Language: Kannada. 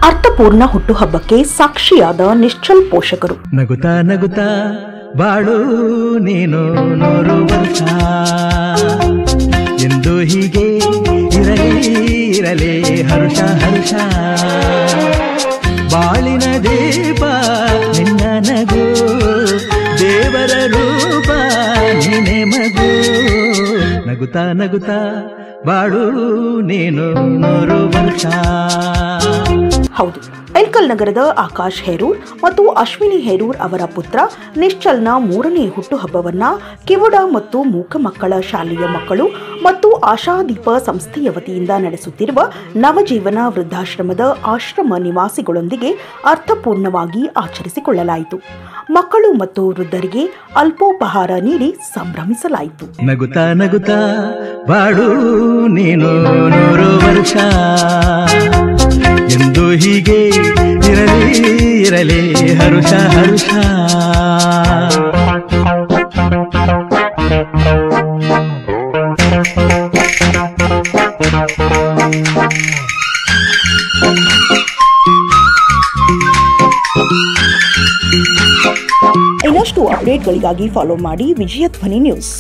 ಅರ್ಥಪೂರ್ಣ ಹುಟ್ಟುಹಬ್ಬಕ್ಕೆ ಸಾಕ್ಷಿಯಾದ ನಿಶ್ಚಲ್ ಪೋಷಕರು. ನಗುತ್ತಾ ನಗುತ್ತಾ ಬಾಳು ನೀನು 100 ವರ್ಷ ಎಂದು ಹೀಗೆ ಇರಲಿ ಹರ್ಷ ಹರ್ಷ. ಬಾಳಿನ ದೀಪ ನಿನ್ನ ನಗು, ದೇವರ ರೂಪ ನೀನೆ ಮಗು. ನಗುತ್ತಾ ನಗುತ್ತಾ ಬಾಳು ನೀನು 100 ವರ್ಷ. ಹೌದು, ಎಲ್ಕಲ್ ನಗರದ ಆಕಾಶ್ ಹೇರೂರ್ ಮತ್ತು ಅಶ್ವಿನಿ ಹೇರೂರ್ ಅವರ ಪುತ್ರ ನಿಶ್ಚಲ್ನ 3ನೇ ಹುಟ್ಟುಹಬ್ಬವನ್ನ ಕಿವುಡ ಮತ್ತು ಮೂಕ ಮಕ್ಕಳ ಶಾಲೆಯ ಮಕ್ಕಳು ಮತ್ತು ಆಶಾದೀಪ ಸಂಸ್ಥೆಯ ವತಿಯಿಂದ ನಡೆಸುತ್ತಿರುವ ನವಜೀವನ ವೃದ್ಧಾಶ್ರಮದ ಆಶ್ರಮ ನಿವಾಸಿಗಳೊಂದಿಗೆ ಅರ್ಥಪೂರ್ಣವಾಗಿ ಆಚರಿಸಿಕೊಳ್ಳಲಾಯಿತು. ಮಕ್ಕಳು ಮತ್ತು ವೃದ್ಧರಿಗೆ ಅಲ್ಪೋಪಹಾರ ನೀಡಿ ಸಂಭ್ರಮಿಸಲಾಯಿತು. ನಗುತ್ತಾ ನಗುತ್ತಾ ಬಾಳು ನೀನು 100 ವರ್ಷ ಎಂದು ಹೀಗೆ ಇರಲಿ ಹರುಷ ಹರುಷ. ಇನ್ನಷ್ಟು ಅಪ್ಡೇಟ್ಗಳಿಗಾಗಿ ಫಾಲೋ ಮಾಡಿ ವಿಜಯ ಧ್ವನಿ ನ್ಯೂಸ್.